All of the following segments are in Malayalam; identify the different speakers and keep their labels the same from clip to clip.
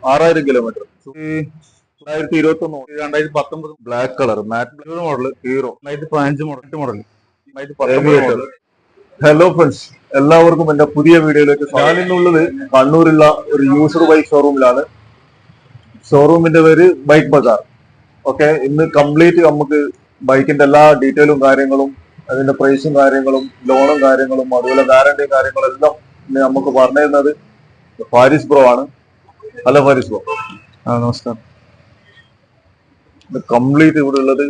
Speaker 1: 6000 കിലോമീറ്റർ. 2021 2019 ബ്ലാക്ക് കളർ മാറ്റ് blue model hero 2015 model 2019 model. Hello friends, എല്ലാവർക്കും എന്റെ പുതിയ വീഡിയോയിലേക്ക്. ഞാനിന്നുള്ളത് കണ്ണൂരുള്ള ഒരു യൂസർ ബൈക്ക് ഷോറൂമിലാണ്. ഷോറൂമിന്റെ പേര് ബൈക്ക് ബസാർ. ഓക്കെ, ഇന്ന് കംപ്ലീറ്റ് നമുക്ക് ബൈക്കിന്റെ എല്ലാ ഡീറ്റെയിലും കാര്യങ്ങളും, അതിന്റെ പ്രൈസും കാര്യങ്ങളും, ലോണും കാര്യങ്ങളും, അതുപോലെ വാറന്റിയും കാര്യങ്ങളും എല്ലാം ഇന്ന് നമുക്ക് പറഞ്ഞു തരുന്നത് ഫാരിസ് ബ്രോ ആണ്. Hello Faris bro.
Speaker 2: നമസ്കാരം.
Speaker 1: കംപ്ലീറ്റ് ഇവിടെ ഉള്ളത്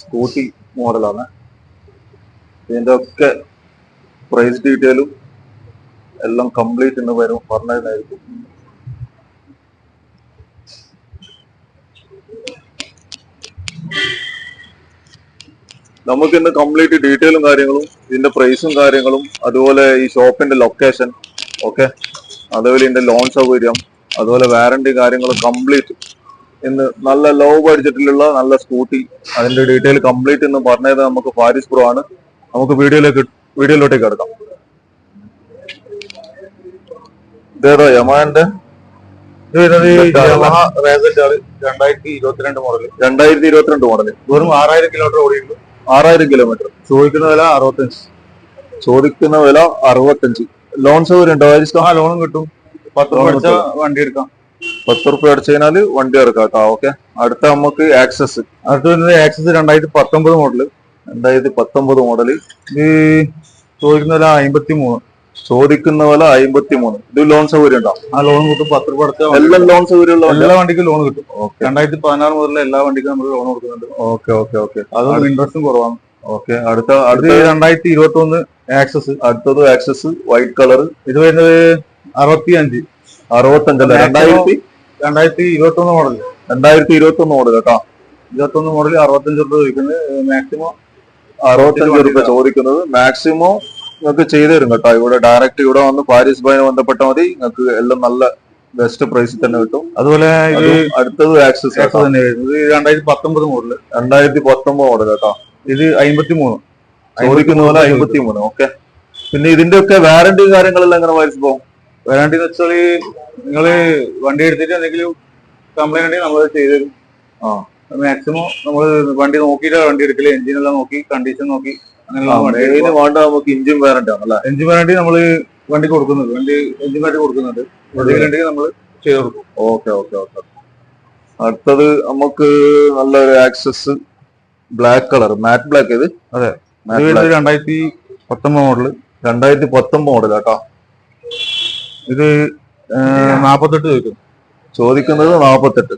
Speaker 1: സ്കൂട്ടി മോഡലാണ്. ഇതിന്റെ ഒക്കെ പ്രൈസ് ഡീറ്റെയിലും എല്ലാം കംപ്ലീറ്റ് ഇന്ന് വരും പറഞ്ഞതായിരിക്കും. നമുക്ക് ഇന്ന് കംപ്ലീറ്റ് ഡീറ്റെയിലും കാര്യങ്ങളും, ഇതിന്റെ പ്രൈസും കാര്യങ്ങളും, അതുപോലെ ഈ ഷോപ്പിന്റെ ലൊക്കേഷൻ, ഓക്കെ, അതുപോലെ ഇതിന്റെ ലോൺ സൗകര്യം, അതുപോലെ വാറന്റി കാര്യങ്ങളും കംപ്ലീറ്റ് ഇന്ന് നല്ല ലോ ബഡ്ജറ്റിലുള്ള നല്ല സ്കൂട്ടി, അതിന്റെ ഡീറ്റെയിൽ കംപ്ലീറ്റ് ഇന്ന് പറഞ്ഞത് നമുക്ക് ഫാരിസ് ബ്രോ ആണ്. നമുക്ക് വീഡിയോയിലോട്ടേക്ക് കിടക്കാം. ഇതേതാ യമാന്റെ
Speaker 2: 2022 മോഡൽ.
Speaker 1: 2022 മോഡല്.
Speaker 2: വെറും 6000 കിലോമീറ്റർ ഓടിയിട്ടുള്ളൂ.
Speaker 1: 6000 കിലോമീറ്റർ.
Speaker 2: ചോദിക്കുന്ന വില 65.
Speaker 1: ചോദിക്കുന്ന വില 65. ലോൺ സൗകര്യം ഉണ്ടോ?
Speaker 2: ആ, ലോണും കിട്ടും. 10 രൂപ അടിച്ചാൽ വണ്ടി എടുക്കാം.
Speaker 1: 10 രൂപ അടിച്ചു കഴിഞ്ഞാല് വണ്ടി ഇറക്കാം കേട്ടോ. ഓക്കെ, അടുത്ത നമുക്ക് ആക്സസ്.
Speaker 2: അടുത്ത വരുന്നത് ആക്സസ് 2019 മോഡല്.
Speaker 1: 2019 മോഡല്.
Speaker 2: ഇത് ചോദിക്കുന്ന വില 53.
Speaker 1: ചോദിക്കുന്ന വില 53. ഇത് ലോൺ സൗകര്യം ഉണ്ടോ?
Speaker 2: ആ, ലോൺ കിട്ടും. 10 രൂപ അടച്ചാൽ
Speaker 1: എല്ലാം ലോൺ സൗകര്യം ഉള്ള
Speaker 2: എല്ലാ വണ്ടിക്കും ലോൺ കിട്ടും. 2016 മുതലുള്ള എല്ലാ വണ്ടിക്കും നമ്മൾ ലോൺ കൊടുക്കുന്നുണ്ട്.
Speaker 1: Okay okay okay.
Speaker 2: അതും ഇൻട്രസ്റ്റും കുറവാണ്.
Speaker 1: ഓക്കെ, അടുത്ത
Speaker 2: 2021 ആക്സസ്.
Speaker 1: അടുത്തത് ആക്സസ് വൈറ്റ് കളർ.
Speaker 2: ഇത് വരുന്നത് 65.
Speaker 1: 65 അല്ല,
Speaker 2: 2021 മോഡൽ.
Speaker 1: 2021 മോഡൽ കേട്ടോ.
Speaker 2: 21 മോഡൽ 65 രൂപ ചോദിക്കുന്നത്. മാക്സിമം
Speaker 1: 65 രൂപ ചോദിക്കുന്നത്. മാക്സിമം നിങ്ങൾക്ക് ചെയ്തു തരും കേട്ടോ. ഇവിടെ ഡയറക്റ്റ് ഇവിടെ വന്ന് ഫാരിസ് ഭായിനെ ബന്ധപ്പെട്ടാൽ മതി. നിങ്ങൾക്ക് എല്ലാം നല്ല ബെസ്റ്റ് പ്രൈസിൽ തന്നെ കിട്ടും.
Speaker 2: അതുപോലെ
Speaker 1: അടുത്തത് ആക്സസ്
Speaker 2: തന്നെ വരുന്നത് 2019 മോഡൽ.
Speaker 1: 2019 മോഡൽ കേട്ടോ.
Speaker 2: ഇത് 53.
Speaker 1: ചോദിക്കുന്ന പോലെ 53. ഓക്കെ, പിന്നെ ഇതിന്റെ ഒക്കെ വാറന്റി കാര്യങ്ങളെല്ലാം എങ്ങനെ ഫാരിസ് പോകും?
Speaker 2: വാറന്റി എന്ന് വെച്ചാൽ നിങ്ങള് വണ്ടി എടുത്തിട്ട് എന്തെങ്കിലും കംപ്ലൈന്റ് ഉണ്ടെങ്കിൽ നമ്മൾ ചെയ്തു തരും. മാക്സിമം നമ്മൾ വണ്ടി നോക്കിയിട്ട് വണ്ടി എടുക്കല്. എഞ്ചിനെല്ലാം നോക്കി, കണ്ടീഷൻ നോക്കി,
Speaker 1: അങ്ങനെയുള്ള വേണ്ട നമുക്ക് എഞ്ചിൻ വാറന്റി ആണല്ലേ?
Speaker 2: എഞ്ചിൻ വാറന്റി നമ്മൾ വണ്ടി കൊടുക്കുന്നുണ്ട്. എഞ്ചിൻ വാറന്റി കൊടുക്കുന്നുണ്ട്. ഉണ്ടെങ്കിൽ നമ്മൾ ചെയ്തു കൊടുക്കും.
Speaker 1: Okay okay okay. അടുത്തത് നമുക്ക് നല്ലൊരു ആക്സസ് ബ്ലാക്ക് കളർ, മാറ്റ് ബ്ലാക്ക്. ഇത്
Speaker 2: അതെ, 2019 മോഡല്.
Speaker 1: 2019 മോഡൽ കേട്ടോ.
Speaker 2: ഇത് 48 ചോദിക്കും.
Speaker 1: ചോദിക്കുന്നത് 48.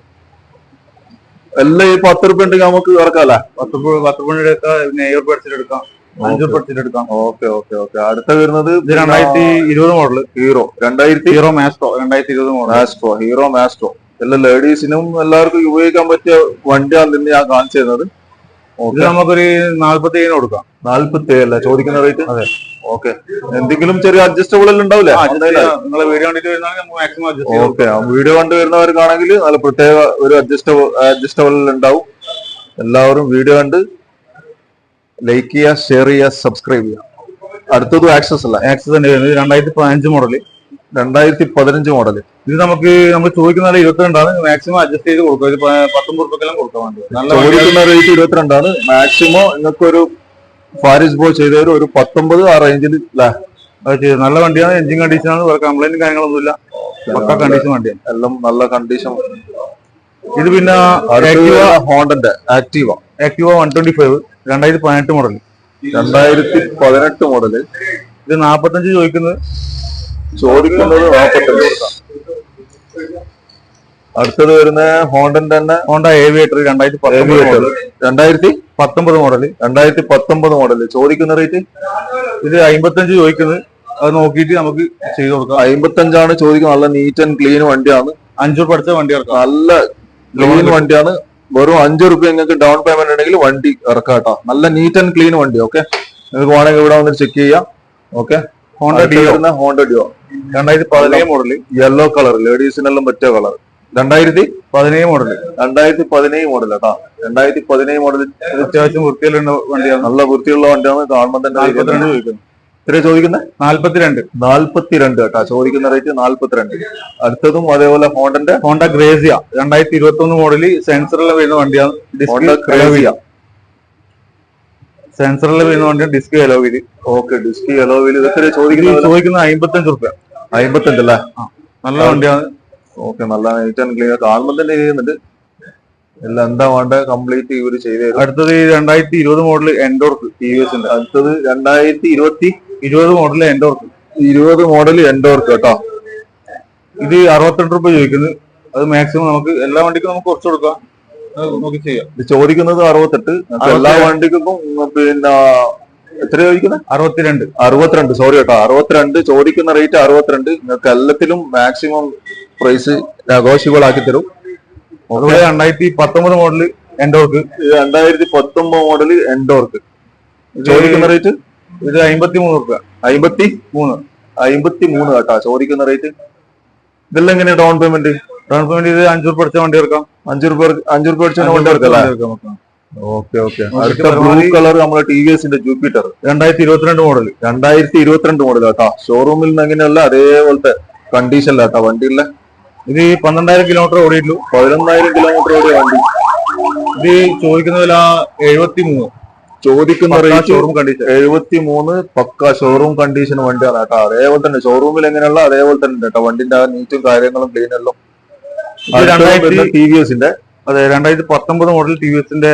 Speaker 1: എല്ലാം ഈ 10 രൂപ ഉണ്ടെങ്കിൽ നമുക്ക് ഇറക്കാല്ലേ?
Speaker 2: 10 രൂപ എടുക്കാം. 7 രൂപ അടിച്ചിട്ടെടുക്കാം. 5 രൂപ അടിച്ചിട്ടെടുക്കാം.
Speaker 1: Okay okay okay. അടുത്ത വരുന്നത്
Speaker 2: 2020 model.
Speaker 1: Hero.
Speaker 2: Hero Maestro 2020 model.
Speaker 1: Maestro, hero Maestro. എല്ലാ ലേഡീസിനും എല്ലാവർക്കും ഉപയോഗിക്കാൻ പറ്റിയ വണ്ടിയാണ് തന്നെ ഞാൻ കാണിച്ചു തരുന്നത്.
Speaker 2: ഇത് നമുക്കൊരു 47 കൊടുക്കാം.
Speaker 1: 47 അല്ല ചോദിക്കുന്ന റേറ്റ്?
Speaker 2: അതെ.
Speaker 1: ഓക്കെ, എന്തെങ്കിലും ചെറിയ അഡ്ജസ്റ്റബിൾ എല്ലാം ഉണ്ടാവില്ലേ?
Speaker 2: നിങ്ങളെ വീഡിയോ കണ്ടിട്ട് വരുന്നതാണെങ്കിൽ നമുക്ക് മാക്സിമം അഡ്ജസ്റ്റ് ചെയ്യാം.
Speaker 1: ഓക്കെ, വീഡിയോ കണ്ടു വരുന്നവർക്കാണെങ്കിൽ നല്ല പ്രത്യേക ഒരു അഡ്ജസ്റ്റബിൾ ഉണ്ടാവും. എല്ലാവരും വീഡിയോ കണ്ട് ലൈക്ക് ചെയ്യുക, ഷെയർ ചെയ്യുക, സബ്സ്ക്രൈബ് ചെയ്യുക. അടുത്തത് ആക്സസ് അല്ല?
Speaker 2: ആക്സസ് തന്നെ വരുന്നത് 2015 മോഡല്.
Speaker 1: 2015 മോഡല്.
Speaker 2: ഇത് നമ്മൾ ചോദിക്കുന്ന 22 മാക്സിമം അഡ്ജസ്റ്റ് ചെയ്ത് കൊടുക്കും. 19 രൂപക്കെല്ലാം കൊടുക്കാൻ വേണ്ടി
Speaker 1: ചോദിക്കുന്ന റേറ്റ് 22. മാക്സിമം നിങ്ങൾക്കൊരു ഫാരിസ് ബ്രോ ചെയ്തവര് ഒരു 19 ആ റേഞ്ചിൽ
Speaker 2: നല്ല വണ്ടിയാണ്. എഞ്ചിൻ കണ്ടീഷനാണ്. വേറെ കംപ്ലൈന്റും കാര്യങ്ങളൊന്നുമില്ല. പക്ക കണ്ടീഷൻ വണ്ടിയാണ്.
Speaker 1: എല്ലാം നല്ല കണ്ടീഷൻ.
Speaker 2: ഇത് പിന്നെ
Speaker 1: ഹോണ്ടന്റെ ആക്റ്റീവ
Speaker 2: 125 2018 മോഡൽ.
Speaker 1: 2018 മോഡല്.
Speaker 2: ഇത് 45 ചോദിക്കുന്നത്.
Speaker 1: 45. അടുത്തത് വരുന്ന ഹോണ്ടന്റെ തന്നെ
Speaker 2: ഹോണ്ട ഏവിയേറ്റർ 2019 മോഡല്.
Speaker 1: 2019 മോഡല്. ചോദിക്കുന്ന റേറ്റ്?
Speaker 2: ഇത് 55 ചോദിക്കുന്നത്. അത് നോക്കിയിട്ട് നമുക്ക് ചെയ്ത് കൊടുക്കാം.
Speaker 1: 55 ചോദിക്കുന്നത്. നല്ല നീറ്റ് ആൻഡ് ക്ലീൻ വണ്ടിയാണ്.
Speaker 2: 5 രൂപ അടിച്ച വണ്ടി ഇറക്കാം.
Speaker 1: നല്ല ക്ലീൻ വണ്ടിയാണ്. വെറും 5 രൂപ നിങ്ങൾക്ക് ഡൗൺ പേയ്മെന്റ് ഉണ്ടെങ്കിൽ വണ്ടി ഇറക്കാം കേട്ടോ. നല്ല നീറ്റ് ആൻഡ് ക്ലീൻ വണ്ടി. ഓക്കെ, നിങ്ങൾക്ക് വേണമെങ്കിൽ ഇവിടെ വന്നിട്ട് ചെക്ക് ചെയ്യാം. Okay, Honda Dio
Speaker 2: 2017 model.
Speaker 1: Yellow colour, ലേഡീസിനെല്ലാം പറ്റിയ കളർ.
Speaker 2: 2017 മോഡല്.
Speaker 1: 2017 മോഡൽ കേട്ടോ. 2017 മോഡൽ.
Speaker 2: അത്യാവശ്യം വൃത്തിയുള്ള വണ്ടിയാണ്.
Speaker 1: നല്ല വൃത്തിയുള്ള വണ്ടിയാണ്. കാണുമ്പോൾ തന്നെ
Speaker 2: 42 ചോദിക്കുന്നു.
Speaker 1: എത്ര ചോദിക്കുന്നത്?
Speaker 2: 42.
Speaker 1: 42 കേട്ടാ ചോദിക്കുന്ന റേറ്റ് 42. അടുത്തതും അതേപോലെ
Speaker 2: ഹോണ്ട ഗ്രേസിയ 2021 മോഡല് സെൻസറിൽ വരുന്ന വണ്ടിയാണ്.
Speaker 1: ഹോണ്ട ഗ്രേസിയ
Speaker 2: സെൻസറിൽ വരുന്ന വണ്ടിയാണ്, ഡിസ്ക് എലോവില്.
Speaker 1: ഓക്കെ, ഡിസ്ക് എലോവിൽ. ഇതൊക്കെ ചോദിക്കുന്നത്
Speaker 2: 55 റുപ്യ.
Speaker 1: 55 അല്ലേ?
Speaker 2: നല്ല വണ്ടിയാണ്.
Speaker 1: ഓക്കെ, നല്ല നീറ്റ് ആൻഡ് ക്ലീൻ. കാണുമ്പോൾ തന്നെ ചെയ്യുന്നുണ്ട്. എല്ലാം എന്താ വേണ്ട കംപ്ലീറ്റ് ഇവര് ചെയ്ത് തരും.
Speaker 2: അടുത്തത് 2020 മോഡൽ എൻഡോർക്ക് TVS ഉണ്ട്.
Speaker 1: അടുത്തത് 2020
Speaker 2: മോഡൽ എൻഡോർക്ക്.
Speaker 1: 20 മോഡൽ എൻഡോർക്ക് കേട്ടോ.
Speaker 2: ഇത് 62 രൂപ ചോദിക്കുന്നത്. അത് മാക്സിമം നമുക്ക് എല്ലാ വണ്ടിക്കും നമുക്ക് കുറച്ച് കൊടുക്കാം, നോക്കി ചെയ്യാം.
Speaker 1: ഇത് ചോദിക്കുന്നത് 68. എല്ലാ വണ്ടിക്കും പിന്നെ എത്ര ചോദിക്കുന്നത്?
Speaker 2: 62.
Speaker 1: സോറി കേട്ടോ, 62 ചോദിക്കുന്ന റേറ്റ് 62. നിങ്ങൾക്ക് എല്ലാത്തിലും മാക്സിമം പ്രൈസ് നെഗോഷ്യബിൾ ആക്കി തരും.
Speaker 2: അതുപോലെ 2019 മോഡൽ എൻഡോർക്ക്.
Speaker 1: 2019 മോഡൽ എൻഡോർക്ക് ചോദിക്കുന്ന റേറ്റ്
Speaker 2: ഇത് 53 രൂപ.
Speaker 1: 53 കേട്ടോ ചോദിക്കുന്ന റേറ്റ്. ഇതെല്ലാം എങ്ങനെയാ ഡൗൺ പേയ്മെന്റ്?
Speaker 2: ഇത് 5 രൂപ അടിച്ച വണ്ടി എടുക്കാം.
Speaker 1: 5 രൂപ അടിച്ച വണ്ടി എടുക്കാം. ഓക്കെ. അടുത്ത ബ്ലൂ കളർ നമ്മുടെ TVSന്റെ ജൂപ്പിറ്റർ
Speaker 2: 2022 മോഡൽ.
Speaker 1: 2022 മോഡൽ കേട്ടോ. ഷോറൂമിൽ നിന്ന് എങ്ങനെയല്ല അതേപോലത്തെ കണ്ടീഷനിലാട്ടോ വണ്ടിയില്ല.
Speaker 2: ഇത് 12,000 കിലോമീറ്റർ ഓടിയിട്ടുള്ളൂ.
Speaker 1: 11,000 കിലോമീറ്റർ ഓടിയ വണ്ടി.
Speaker 2: ഇത് ചോദിക്കുന്ന വില 73.
Speaker 1: ചോദിക്കുന്ന റേറ്റ്
Speaker 2: ഷോറൂം കണ്ടീഷൻ
Speaker 1: 73. പക്ക ഷോറൂം കണ്ടീഷൻ വണ്ടിയാണ് കേട്ടോ. അതേപോലെ തന്നെ ഷോറൂമിൽ എങ്ങനെയുള്ള അതേപോലെ തന്നെ കേട്ടോ. വണ്ടിന്റെ ആ നീറ്റും കാര്യങ്ങളും ക്ലീൻ എല്ലാം. TVSന്റെ
Speaker 2: 2019 മോഡൽ TVSന്റെ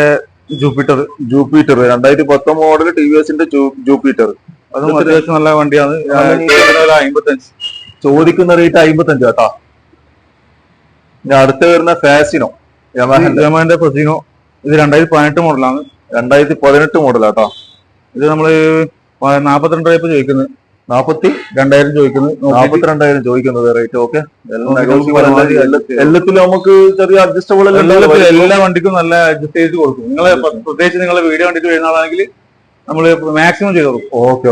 Speaker 2: ജൂപ്പിറ്റർ.
Speaker 1: 2019 മോഡൽ TVSന്റെ ജൂപ്പിറ്റർ.
Speaker 2: അതും അത്യാവശ്യം നല്ല വണ്ടിയാണ്. 55.
Speaker 1: ചോദിക്കുന്ന റേറ്റ് 55 കേട്ടോ. ഇനി അടുത്ത വരുന്ന ഫാസിനോ
Speaker 2: യമഹന്റെ ഫസിനോ. ഇത് 2018 മോഡലാണ്.
Speaker 1: 2018 മോഡലാട്ടോ.
Speaker 2: ഇത് നമ്മള് 42 രൂപ ചോദിക്കുന്നത്.
Speaker 1: 42,000 ചോദിക്കുന്നത്. 42,000 ചോദിക്കുന്നത് റേറ്റ്. ഓക്കെ, എല്ലാത്തിലും നമുക്ക് ചെറിയ അഡ്ജസ്റ്റബിൾ
Speaker 2: എല്ലാ വണ്ടിക്കും നല്ല അഡ്ജസ്റ്റ് ചെയ്ത് കൊടുക്കും. നിങ്ങളെ പ്രത്യേകിച്ച് നിങ്ങളെ വീഡിയോ കണ്ടിട്ട് വരുന്ന ആളാണെങ്കിൽ നമ്മള് മാക്സിമം ചെയ്ത് കൊടുക്കും.
Speaker 1: ഓക്കെ.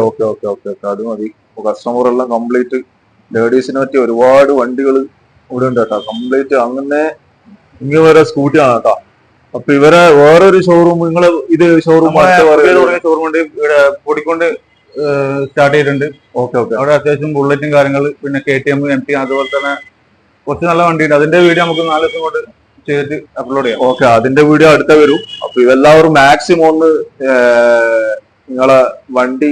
Speaker 1: അത് മതി. കസ്റ്റമർ എല്ലാം കംപ്ലീറ്റ് ലേഡീസിനെ പറ്റി ഒരുപാട് വണ്ടികൾ ഇവിടെ ഉണ്ട് കേട്ടോ. കംപ്ലീറ്റ് അങ്ങനെ ഇങ്ങനെ വരെ സ്കൂട്ടിയാണ് കേട്ടോ. അപ്പൊ ഇവരെ വേറൊരു ഷോറൂം നിങ്ങള് ഇത് ഷോറൂം
Speaker 2: ഷോറൂം ഇവിടെ പൊടിക്കൊണ്ട് സ്റ്റാർട്ട് ചെയ്തിട്ടുണ്ട്.
Speaker 1: ഓക്കെ.
Speaker 2: അവിടെ അത്യാവശ്യം ബുള്ളറ്റും കാര്യങ്ങൾ, പിന്നെ KTM, MT, അതുപോലെ തന്നെ കുറച്ച് നല്ല വണ്ടിയുണ്ട്. അതിന്റെ വീഡിയോ നമുക്ക് 4 ദിവസം കൊണ്ട് ചെയ്തിട്ട് അപ്ലോഡ് ചെയ്യാം.
Speaker 1: ഓക്കെ, അതിന്റെ വീഡിയോ അടുത്ത വരും. അപ്പൊ ഇതെല്ലാവരും മാക്സിമം ഒന്ന് നിങ്ങളെ വണ്ടി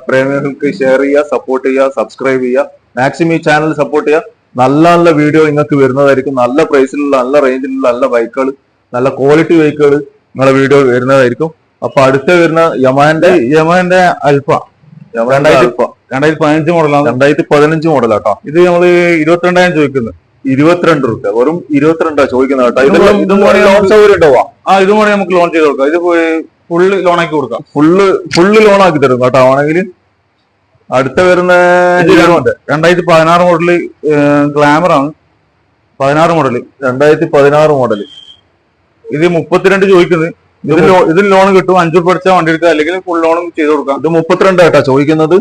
Speaker 1: പ്രേമികൾക്ക് ഷെയർ ചെയ്യുക, സപ്പോർട്ട് ചെയ്യുക, സബ്സ്ക്രൈബ് ചെയ്യുക. മാക്സിമം ഈ ചാനൽ സപ്പോർട്ട് ചെയ്യുക. നല്ല നല്ല വീഡിയോ നിങ്ങൾക്ക് വരുന്നതായിരിക്കും. നല്ല പ്രൈസിലുള്ള നല്ല റേഞ്ചിലുള്ള നല്ല ബൈക്കുകൾ, നല്ല ക്വാളിറ്റി ബൈക്കുകൾ നിങ്ങളെ വീഡിയോ വരുന്നതായിരിക്കും. അപ്പൊ അടുത്ത വരുന്ന യമഹന്റെ അൽഫ
Speaker 2: 2015 മോഡലാണ്.
Speaker 1: 2015 മോഡലാട്ടോ.
Speaker 2: ഇത് നമ്മള് 22,000 ചോദിക്കുന്നത്.
Speaker 1: 22 രൂപ, വെറും 22 ചോദിക്കുന്ന കേട്ടോ. ഇതും ലോൺ സൗകര്യം ഉണ്ടാവാ.
Speaker 2: ഇതും വേണമെങ്കിൽ നമുക്ക് ലോൺ ചെയ്ത് കൊടുക്കാം. ഇത് ഫുള്ള് ലോൺ ആക്കി കൊടുക്കാം.
Speaker 1: ഫുള്ള് ലോൺ ആക്കി തരും കേട്ടോ ആണെങ്കിൽ. അടുത്ത വരുന്ന
Speaker 2: 2016 മോഡല് ഗ്ലാമർ ആണ്. 16 മോഡല്
Speaker 1: 2016 മോഡല്.
Speaker 2: ഇത് 32 ചോദിക്കുന്നത്. ഇതിൽ ലോൺ കിട്ടും. 5 രൂപ അടിച്ചാൽ വണ്ടി എടുക്കുക, അല്ലെങ്കിൽ ഫുൾ ലോണും ചെയ്ത് കൊടുക്കാം.
Speaker 1: ഇത് 32 കേട്ടോ ചോദിക്കുന്നത്.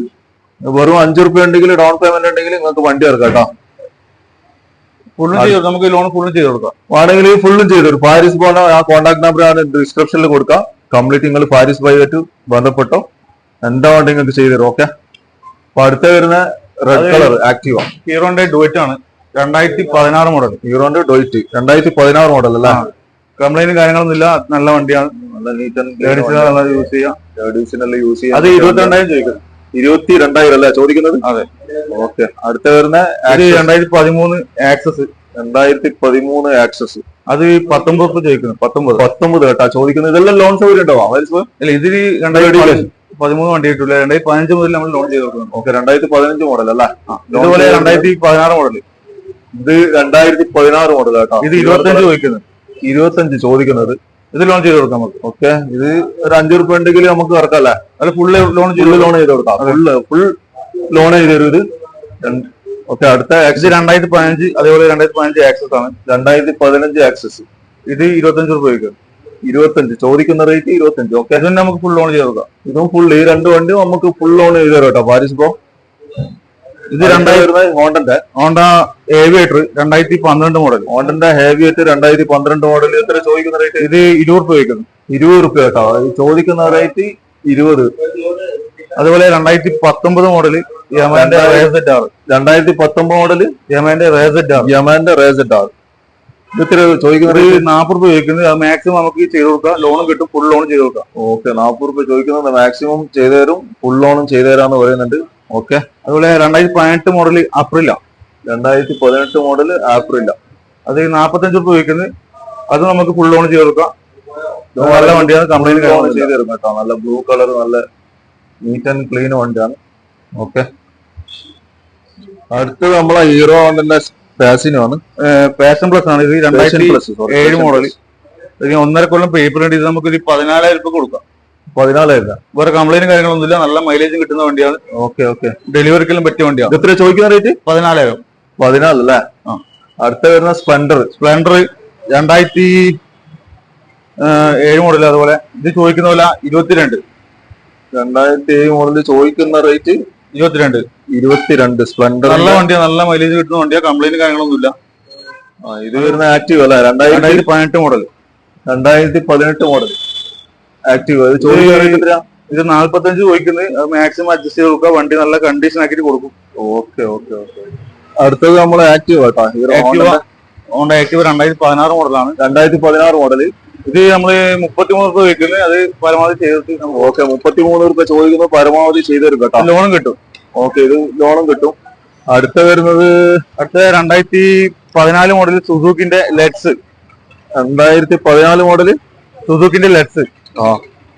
Speaker 1: വെറും 5 രൂപ ഉണ്ടെങ്കിൽ ഡൗൺ പേയ്മെന്റ് ഉണ്ടെങ്കിൽ നിങ്ങൾക്ക് വണ്ടി ഇറക്കാം കേട്ടോ.
Speaker 2: ഫുള്ളും ചെയ്ത് നമുക്ക് ലോൺ ഫുള്ളും ചെയ്ത് കൊടുക്കാം.
Speaker 1: ആണെങ്കിൽ ഫുള്ളും ചെയ്തു തരും. ഫാരിസ് പോണ ആ കോൺടാക്ട് നമ്പർ ആണ് ഡിസ്ക്രിപ്ഷനിൽ കൊടുക്കാം. കംപ്ലീറ്റ് നിങ്ങൾ ഫാരിസ് ബൈയായിട്ട് ബന്ധപ്പെട്ടോ എന്താ വേണ്ട നിങ്ങൾക്ക് ചെയ്തു തരും. ഓക്കെ. അപ്പൊ അടുത്ത വരുന്ന റെഡ് കളർ ആക്റ്റീവ
Speaker 2: ഹീറോന്റെ ഡുവറ്റ് ആണ്. 2016 മോഡൽ.
Speaker 1: ഹീറോന്റെ ഡുവറ്റ് 2016 മോഡൽ അല്ലേ?
Speaker 2: കംപ്ലൈന്റ് കാര്യങ്ങളൊന്നും ഇല്ല. നല്ല വണ്ടിയാണ്.
Speaker 1: നല്ല നീറ്റ് ആൻഡ്
Speaker 2: യൂസ് ചെയ്യാം.
Speaker 1: ലേഡീസിനെല്ലാം യൂസ് ചെയ്യാം.
Speaker 2: അത് 22,000 ചോദിക്കുന്നത്.
Speaker 1: 22,000 അല്ലേ ചോദിക്കുന്നത്?
Speaker 2: അതെ.
Speaker 1: ഓക്കെ. അടുത്ത വരുന്ന
Speaker 2: 2013 ആക്സസ്.
Speaker 1: 2013 ആക്സസ്.
Speaker 2: അത് 19 രൂപ ചോദിക്കുന്നത്.
Speaker 1: 19 കേട്ടാ ചോദിക്കുന്നത്. ഇതെല്ലാം ലോൺ സൗകര്യം ഉണ്ടാവാം.
Speaker 2: അല്ല, ഇതിൽ 2013 വണ്ടി കിട്ടില്ല. 2015 മുതൽ നമ്മൾ ലോൺ ചെയ്ത് കൊടുക്കുന്നത്.
Speaker 1: ഓക്കെ. 2015 മോഡൽ അല്ലേ?
Speaker 2: ഇതുപോലെ 2016 മോഡൽ.
Speaker 1: ഇത് 2016 മോഡൽ കേട്ടോ.
Speaker 2: ഇത് 25 ചോദിക്കുന്നത്.
Speaker 1: 25 ചോദിക്കുന്നത്.
Speaker 2: ഇത് ലോൺ ചെയ്ത് കൊടുക്കാം നമുക്ക്.
Speaker 1: ഓക്കെ. ഇത് ഒരു 5 രൂപ ഉണ്ടെങ്കിൽ നമുക്ക് ഇറക്കാം അല്ലേ?
Speaker 2: അത് ഫുള്ള് ലോൺ ചെയ്ത്
Speaker 1: കൊടുക്കാം. ഫുൾ ലോൺ ചെയ്ത് തരും ഇത്. ഓക്കെ. അടുത്ത
Speaker 2: 2015. അതേപോലെ 2015 ആക്സസ് ആണ്.
Speaker 1: 2015 ആക്സസ്.
Speaker 2: ഇത് 25 രൂപ ചോദിക്കുന്നത്.
Speaker 1: 25 ചോദിക്കുന്ന റേറ്റ് 25. ഓക്കെ.
Speaker 2: ഇതിന് നമുക്ക് ഫുൾ ലോൺ ചെയ്ത് കൊടുക്കാം.
Speaker 1: ഇതും ഫുൾ ഈ 2 വണ്ടിയും നമുക്ക് ഫുൾ ലോൺ ചെയ്ത് തരാം കേട്ടോ പാരിസ് ബ്രോ.
Speaker 2: ഇത് 2000 ഹോണ്ട ഏവിയേറ്റർ 2012 മോഡൽ.
Speaker 1: ഹോണ്ടന്റെ ഹേവിയേറ്റ് 2012 മോഡൽ. എത്ര ചോദിക്കുന്ന റേറ്റ്?
Speaker 2: ഇത് 20 രൂപ ചോദിക്കുന്നു.
Speaker 1: 20 രൂപ കേട്ടോ. ചോദിക്കുന്ന റേറ്റ് 20.
Speaker 2: അതുപോലെ 2019 മോഡല് യമന്റെ റേസെറ്റ്
Speaker 1: 2019 മോഡല്
Speaker 2: യമന്റെ
Speaker 1: റേസെറ്റ് ഇത്ര ചോദിക്കുന്നത്
Speaker 2: 40 രൂപ ചോദിക്കുന്നത്. അത് മാക്സിമം നമുക്ക് ചെയ്ത് കൊടുക്കാം, ലോണും കിട്ടും, ഫുൾ ലോൺ ചെയ്ത് കൊടുക്കാം.
Speaker 1: ഓക്കെ, 40 രൂപ ചോദിക്കുന്നത് മാക്സിമം ചെയ്തു തരും, ഫുൾ ലോണും ചെയ്തു തരാന്ന് പറയുന്നുണ്ട്. ഓക്കെ,
Speaker 2: അതുപോലെ 2018 മോഡൽ അപ്രില
Speaker 1: 2018 മോഡൽ ആപ്രില്ല,
Speaker 2: അത് 45 രൂപ ചോദിക്കുന്നത്. അത് നമുക്ക് ഫുൾ ലോൺ ചെയ്ത് കൊടുക്കാം. നല്ല വണ്ടിയാണ്, കംപ്ലൈന്റ്
Speaker 1: ചെയ്തു തരും കേട്ടോ. നല്ല ബ്ലൂ കളർ, നല്ല നീറ്റ് ആൻഡ് ക്ലീൻ വണ്ടിയാണ്. ഓക്കെ, അടുത്തത് നമ്മളെ ഹീറോ ഹോണ്ടന്റെ പാസിനാണ്,
Speaker 2: പാഷൻ പ്ലസ് ആണ്. ഇത് 2007 മോഡൽ. ഇതിന് 1.5 കൊല്ലം പേപ്പർ ഉണ്ട്. ഇത് നമുക്ക് 14,000 രൂപ കൊടുക്കാം.
Speaker 1: 14,000.
Speaker 2: വേറെ കംപ്ലൈന്റ് കാര്യങ്ങളൊന്നുമില്ല, നല്ല മൈലേജും കിട്ടുന്ന വണ്ടിയാണ്.
Speaker 1: ഓക്കെ ഓക്കെ,
Speaker 2: ഡെലിവറിക്കെല്ലാം പറ്റിയ വണ്ടിയാണ്.
Speaker 1: എത്ര ചോദിക്കുന്ന റേറ്റ്?
Speaker 2: 14,000.
Speaker 1: 14 അല്ലേ? അടുത്ത വരുന്ന സ്പ്ലെൻഡർ
Speaker 2: 2007 മോഡൽ. അതുപോലെ ഇത് ചോദിക്കുന്ന പോലെ 22.
Speaker 1: 2007 മോഡൽ ചോദിക്കുന്ന റേറ്റ് 22. സ്പ്ലെൻഡർ
Speaker 2: നല്ല വണ്ടിയാണ്, നല്ല മൈലേജ് കിട്ടുന്ന വണ്ടിയാണ്, കംപ്ലൈന്റ് കാര്യങ്ങളൊന്നുമില്ല.
Speaker 1: ഇത് വരുന്ന ആക്റ്റീവ് അല്ല,
Speaker 2: 2018 മോഡൽ.
Speaker 1: 2018 model active. ഇത് ചോദിക്കുന്ന റേറ്റ് എത്രയാ?
Speaker 2: ഇത് 45 ചോദിക്കുന്നത്. മാക്സിമം അഡ്ജസ്റ്റ് ചെയ്ത് കൊടുക്കുക, വണ്ടി നല്ല കണ്ടീഷൻ ആക്കിയിട്ട് കൊടുക്കും.
Speaker 1: Okay okay okay. അടുത്തത് നമ്മള് ആക്റ്റീവ് കേട്ടോ,
Speaker 2: ഹോണ്ട ആക്റ്റീവ് 2016 മോഡലാണ്.
Speaker 1: 2016 മോഡൽ.
Speaker 2: ഇത് നമ്മള് 33 രൂപ ചോദിക്കുന്നത്. അത് പരമാവധി ചെയ്തിട്ട്
Speaker 1: ഓക്കെ, 33 രൂപ ചോദിക്കുന്നത്, പരമാവധി ചെയ്തു തരും കേട്ടോ,
Speaker 2: ലോണും കിട്ടും.
Speaker 1: ഓക്കെ, ഇത് ലോണും കിട്ടും. അടുത്ത വരുന്നത്
Speaker 2: 2014 മോഡൽ സുസുക്കിന്റെ ലെറ്റ്സ്.
Speaker 1: 2014 മോഡൽ
Speaker 2: സുസുക്കിന്റെ ലെറ്റ്സ്.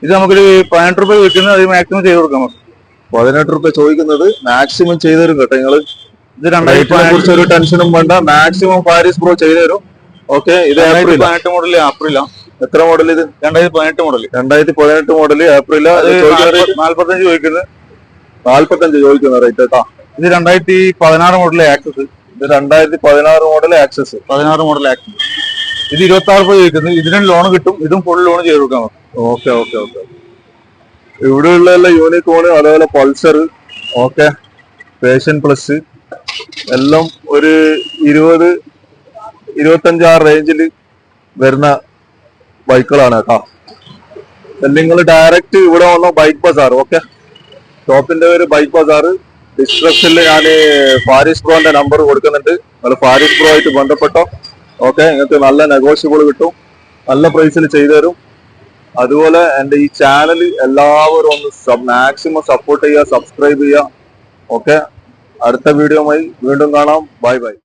Speaker 2: ഇത് നമുക്കൊരു 18 രൂപ ചോദിക്കുന്നത്. അത് മാക്സിമം ചെയ്ത് കൊടുക്കാം.
Speaker 1: 18 രൂപ ചോദിക്കുന്നത്, മാക്സിമം ചെയ്തു തരും കേട്ടോ നിങ്ങള്.
Speaker 2: ഇത്
Speaker 1: കുറിച്ച് ഒരു ടെൻഷനും വേണ്ട, മാക്സിമം പാരീസ് പ്രോ ചെയ്തു തരും. ഓക്കെ, ഇത്
Speaker 2: 2018 മോഡൽ ആപ്രില.
Speaker 1: എത്ര മോഡൽ ഇത്?
Speaker 2: 2018 മോഡൽ.
Speaker 1: 2018 മോഡൽ ആപ്രില.
Speaker 2: 45 ചോദിക്കുന്നത്.
Speaker 1: 45 ചോദിക്കുന്ന റേറ്റ് കേട്ടോ.
Speaker 2: ഇത് 2016 മോഡൽ ആക്സസ്.
Speaker 1: ഇത് 2016 മോഡൽ ആക്സസ്.
Speaker 2: 16 model access. ഇത് 26 രൂപ ചോദിക്കുന്നത്. ഇതിനും ലോൺ കിട്ടും, ഇതും ഫുൾ ലോൺ ചെയ്ത് കൊടുക്കാം.
Speaker 1: Okay okay okay. ഇവിടെയുള്ള യൂണിക്കോണ്, അതേപോലെ പൾസർ, ഓക്കെ, പേഷൻ പ്ലസ് എല്ലാം ഒരു 20-25 ആ റേഞ്ചിൽ വരുന്ന ബൈക്കുകളാണ് കേട്ടോ. നിങ്ങൾ ഡയറക്റ്റ് ഇവിടെ വന്ന ബൈക്ക് ബസാർ. ഓക്കെ, ഷോപ്പിന്റെ പേര് ബൈക്ക് ബസാർ. ഡിസ്ക്രിപ്ഷനിൽ ഞാൻ ഫാരിസ് പ്രോന്റെ നമ്പർ കൊടുക്കുന്നുണ്ട്. നിങ്ങൾ ഫാരിസ് പ്രോ ആയിട്ട് ബന്ധപ്പെട്ടോ. ഓക്കെ, നിങ്ങൾക്ക് നല്ല നെഗോഷ്യബിൾ കിട്ടും, നല്ല പ്രൈസിൽ ചെയ്തു തരും. അതുപോലെ എൻ്റെ ഈ ചാനൽ എല്ലാവരും ഒന്ന് മാക്സിമം സപ്പോർട്ട് ചെയ്യുക, സബ്സ്ക്രൈബ് ചെയ്യുക. ഓക്കെ, അടുത്ത വീഡിയോയുമായി വീണ്ടും കാണാം. Bye bye.